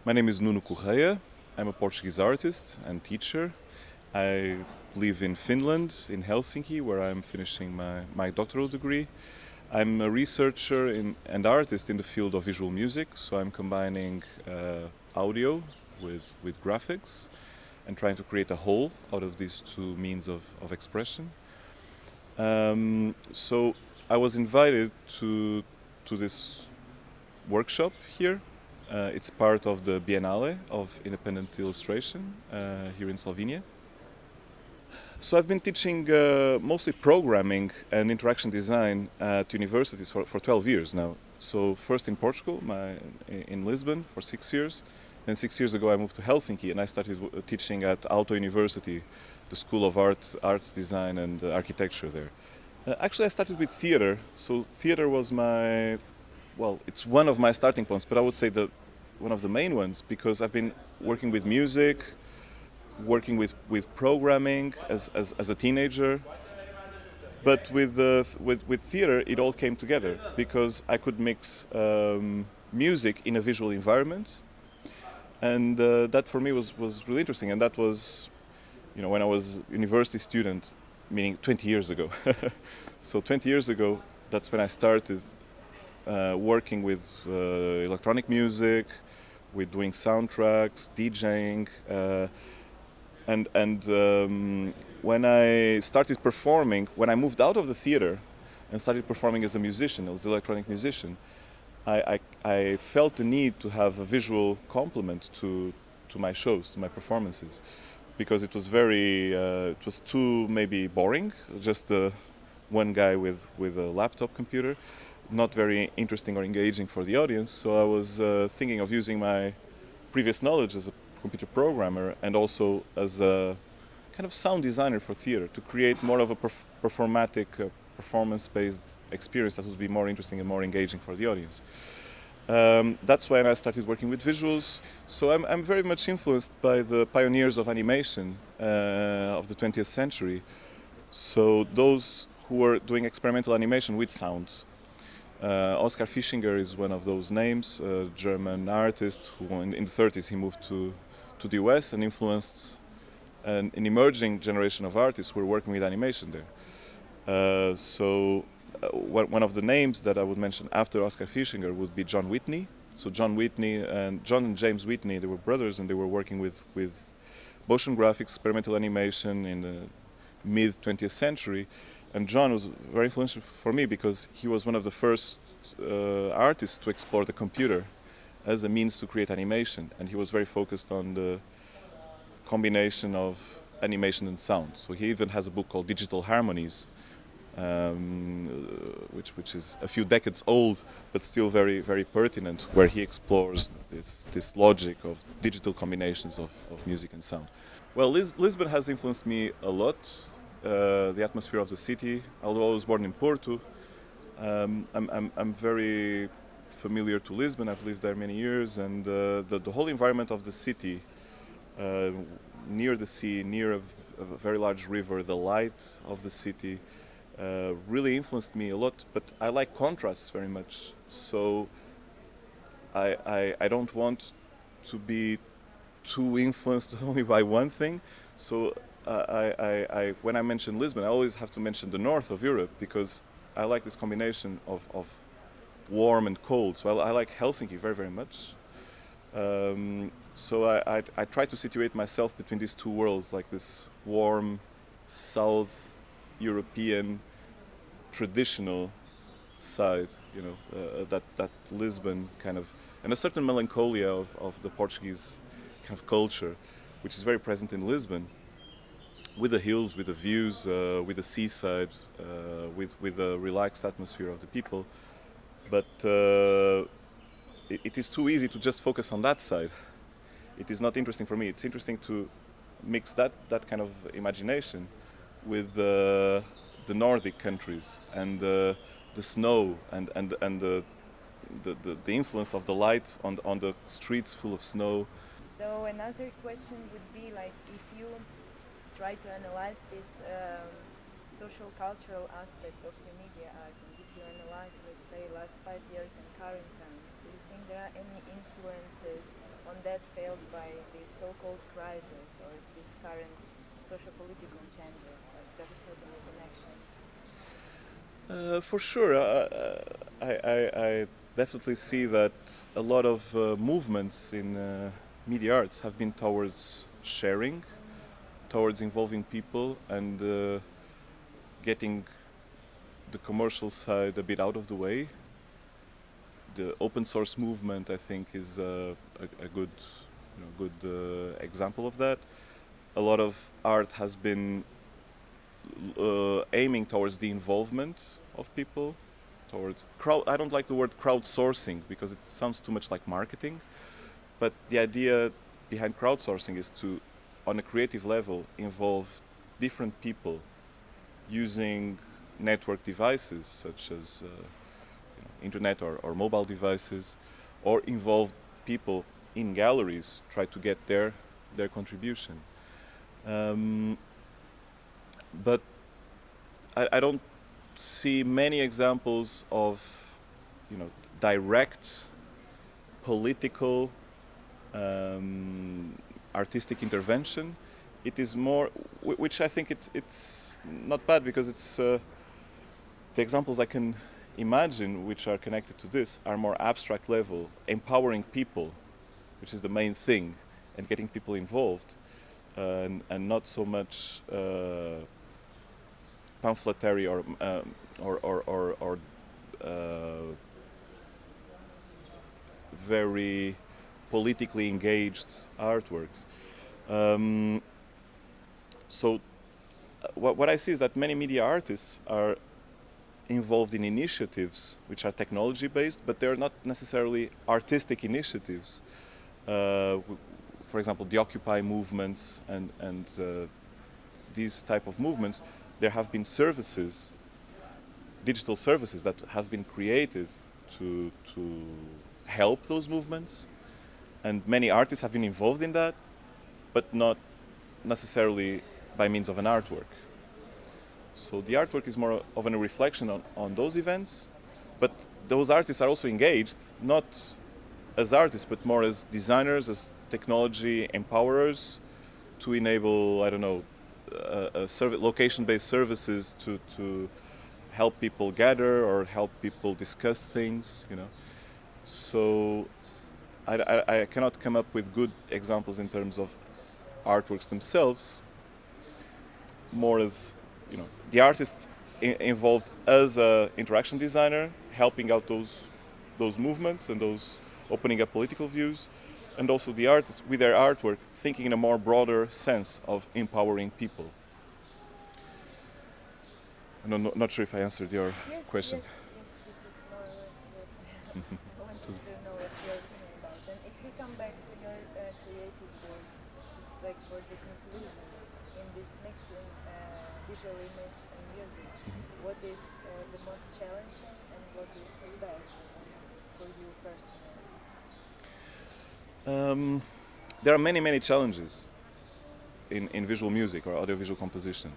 My name is Nuno Correia. I'm a Portuguese artist and teacher. I live in Finland, in Helsinki, where I'm finishing my doctoral degree. I'm a researcher and artist in the field of visual music, so I'm combining audio with graphics and trying to create a whole out of these two means of expression. So I was invited to this workshop here. It's part of the Biennale of Independent Illustration here in Slovenia. So I've been teaching mostly programming and interaction design at universities for 12 years now. So first in Portugal, in Lisbon for 6 years. Then 6 years ago I moved to Helsinki and I started teaching at Aalto University, the School of Arts Design and Architecture there. Actually I started with theater. So theater was it's one of my starting points, but I would say one of the main ones, because I've been working with music, working with programming as a teenager. But with theater, it all came together because I could mix music in a visual environment, and that for me was really interesting. And that was, when I was a university student, meaning 20 years ago. So 20 years ago, that's when I started working with electronic music, with doing soundtracks, DJing, and when I started performing, when I moved out of the theater and started performing as a musician, as an electronic musician, I felt the need to have a visual complement to my shows, to my performances, because it was too maybe boring, just one guy with a laptop computer, not very interesting or engaging for the audience. So I was thinking of using my previous knowledge as a computer programmer and also as a kind of sound designer for theater to create more of a performatic, performance-based experience that would be more interesting and more engaging for the audience. That's when I started working with visuals. So I'm very much influenced by the pioneers of animation of the 20th century. So those who were doing experimental animation with sound. Oskar Fischinger is one of those names, a German artist who in the 30s he moved to the US and influenced an emerging generation of artists who were working with animation there. One of the names that I would mention after Oskar Fischinger would be John Whitney. So John and James Whitney, they were brothers and they were working with motion graphics, experimental animation in the mid 20th century. And John was very influential for me because he was one of the first artists to explore the computer as a means to create animation, and he was very focused on the combination of animation and sound. So he even has a book called Digital Harmonies, which is a few decades old, but still very, very pertinent, where he explores this logic of digital combinations of music and sound. Well, Lisbon has influenced me a lot. The atmosphere of the city. Although I was born in Porto, I'm very familiar to Lisbon. I've lived there many years, and the whole environment of the city, near the sea, near a very large river, the light of the city, really influenced me a lot. But I like contrasts very much, so I don't want to be too influenced only by one thing. So when I mention Lisbon, I always have to mention the north of Europe because I like this combination of warm and cold. So I like Helsinki very, very much. So I try to situate myself between these two worlds, like this warm, South European, traditional side, that Lisbon kind of, and a certain melancholia of the Portuguese kind of culture, which is very present in Lisbon. With the hills, with the views, with the seaside, with the relaxed atmosphere of the people. But it is too easy to just focus on that side. It is not interesting for me. It's interesting to mix that kind of imagination with the Nordic countries and the snow and the influence of the light on the streets full of snow. So another question would be like, if you try to analyze this social cultural aspect of the media art, and if you analyze, let's say, last 5 years and current times, do you think there are any influences on that failed by this so-called crisis or these current social-political changes? Like, does it has any connections? For sure, I definitely see that a lot of movements in media arts have been towards sharing, towards involving people, and getting the commercial side a bit out of the way. The open source movement, I think, is a good, example of that. A lot of art has been aiming towards the involvement of people, towards crowd. I don't like the word crowdsourcing because it sounds too much like marketing, but the idea behind crowdsourcing is to, on a creative level, involve different people using network devices such as internet or mobile devices, or involve people in galleries, try to get their contribution. But I don't see many examples of, direct political artistic intervention. It is more, which I think it's not bad, because it's the examples I can imagine which are connected to this are more abstract level, empowering people, which is the main thing, and getting people involved, and not so much pamphletary or very politically engaged artworks. So what I see is that many media artists are involved in initiatives which are technology based, but they're not necessarily artistic initiatives. For example, the Occupy movements and these type of movements, there have been services, digital services that have been created to help those movements, and many artists have been involved in that, but not necessarily by means of an artwork. So the artwork is more of a reflection on those events, but those artists are also engaged, not as artists, but more as designers, as technology empowerers, to enable, I don't know, location-based services to help people gather or help people discuss things, So I cannot come up with good examples in terms of artworks themselves, more as, the artist involved as an interaction designer, helping out those movements and those opening up political views, and also the artist with their artwork thinking in a more broader sense of empowering people. I'm not sure if I answered your question. Yes, this is more or less what I wanted to know what your opinion about. And if we come back to your creative work, just like for the conclusion, in this mixing visual image and music, what is the most challenging and what is the best for you personally? There are many challenges in visual music or audiovisual composition.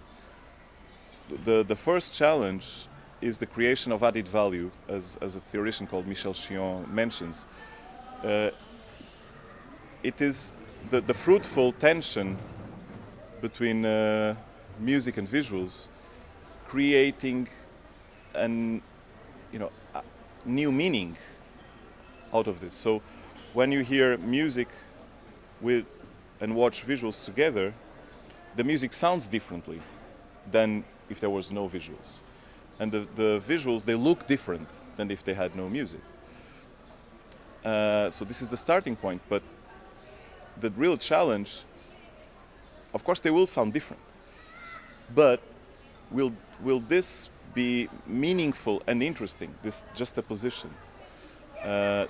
The first challenge is the creation of added value, as a theoretician called Michel Chion mentions. It is the fruitful tension between music and visuals, creating a new meaning out of this. So when you hear music and watch visuals together, the music sounds differently than if there was no visuals. And the visuals, they look different than if they had no music. So this is the starting point, but the real challenge, of course they will sound different, but will this be meaningful and interesting, this juxtaposition?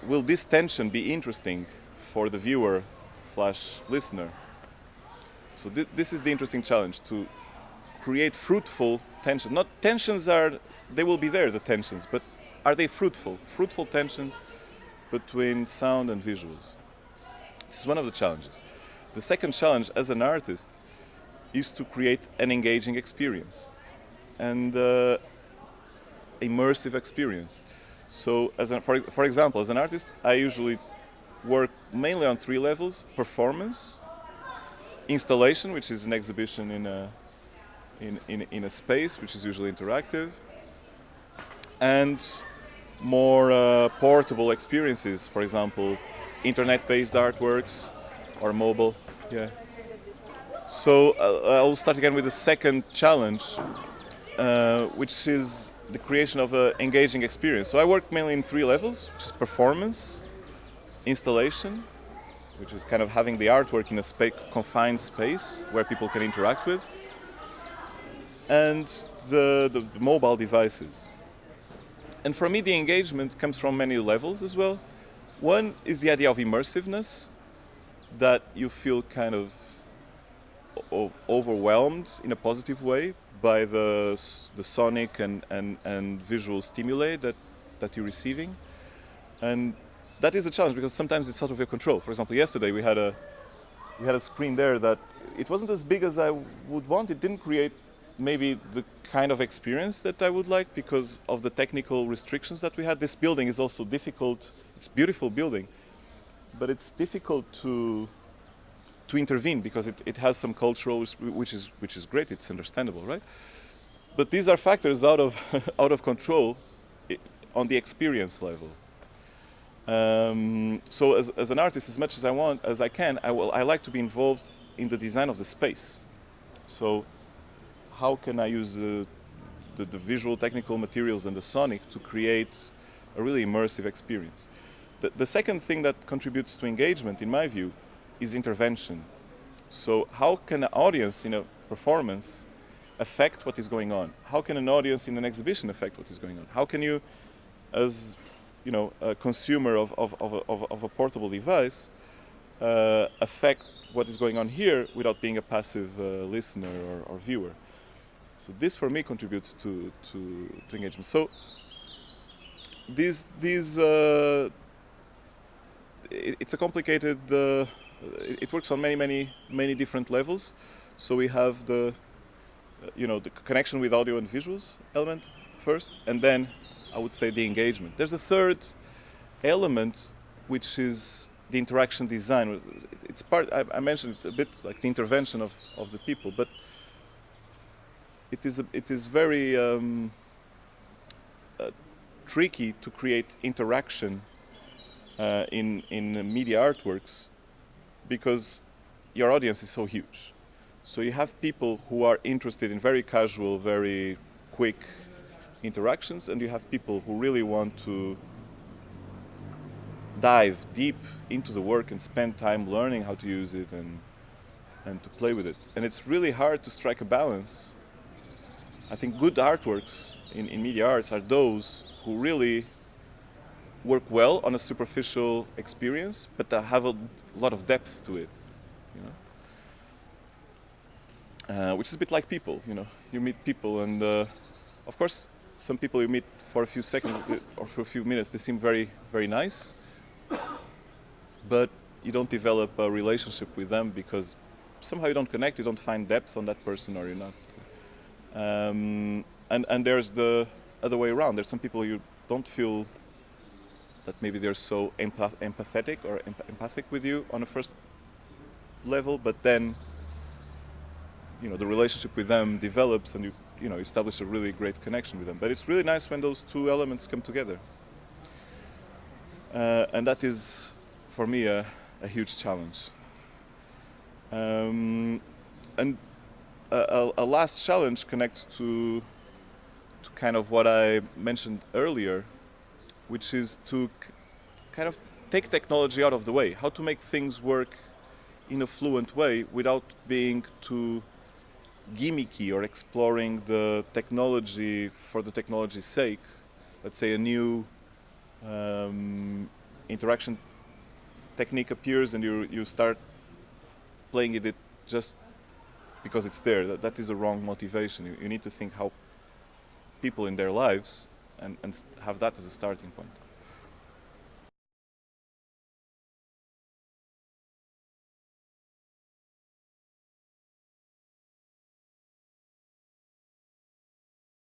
Will this tension be interesting for the viewer / listener? So this is the interesting challenge, to create fruitful tension. Not tensions they will be there, the tensions, but are they fruitful? Fruitful tensions between sound and visuals. This is one of the challenges. The second challenge as an artist is to create an engaging experience and immersive experience. So, for example, as an artist, I usually work mainly on three levels: performance, installation, which is an exhibition in a space, which is usually interactive, and more portable experiences, for example, internet-based artworks or mobile. Yeah. So I'll start again with the second challenge, which is the creation of an engaging experience. So I work mainly in three levels, which is performance, installation, which is kind of having the artwork in a confined space where people can interact with, and the mobile devices. And for me, the engagement comes from many levels as well. One is the idea of immersiveness, that you feel kind of overwhelmed in a positive way by the sonic and visual stimuli that you're receiving. And that is a challenge because sometimes it's out of your control. For example, yesterday we had a screen there that it wasn't as big as I would want. It didn't create maybe the kind of experience that I would like because of the technical restrictions that we had. This building is also difficult. It's a beautiful building, but it's difficult to intervene because it has some cultural, which is great. It's understandable, right? But these are factors out of out of control on the experience level. So as an artist, as much as I can, I like to be involved in the design of the space. So how can I use the visual technical materials and the sonic to create a really immersive experience? The second thing that contributes to engagement, in my view, is intervention. So how can an audience in a performance affect what is going on? How can an audience in an exhibition affect what is going on? How can you, as a consumer of a portable device, affect what is going on here without being a passive listener or viewer? So this, for me, contributes to engagement. So it's a complicated. It works on many different levels. So we have the connection with audio and visuals element first, and then I would say the engagement. There's a third element, which is the interaction design. It's part. I mentioned it a bit, like the intervention of the people, but it is very tricky to create interaction in media artworks because your audience is so huge. So you have people who are interested in very casual, very quick interactions, and you have people who really want to dive deep into the work and spend time learning how to use it and to play with it. And it's really hard to strike a balance. I think good artworks in media arts are those who really work well on a superficial experience, but that have a lot of depth to it, which is a bit like people. You meet people, and of course, some people you meet for a few seconds or for a few minutes, they seem very, very nice, but you don't develop a relationship with them because somehow you don't connect, you don't find depth on that person, or you're not. And there's the other way around. There's some people you don't feel that maybe they're so empathetic or empathic with you on a first level, but then the relationship with them develops and you establish a really great connection with them. But it's really nice when those two elements come together, and that is for me a huge challenge. And a last challenge connects to kind of what I mentioned earlier, which is to kind of take technology out of the way. How to make things work in a fluent way without being too gimmicky or exploring the technology for the technology's sake. Let's say a new interaction technique appears and you start playing it just because it's there. That is a wrong motivation. You need to think how people in their lives and have that as a starting point.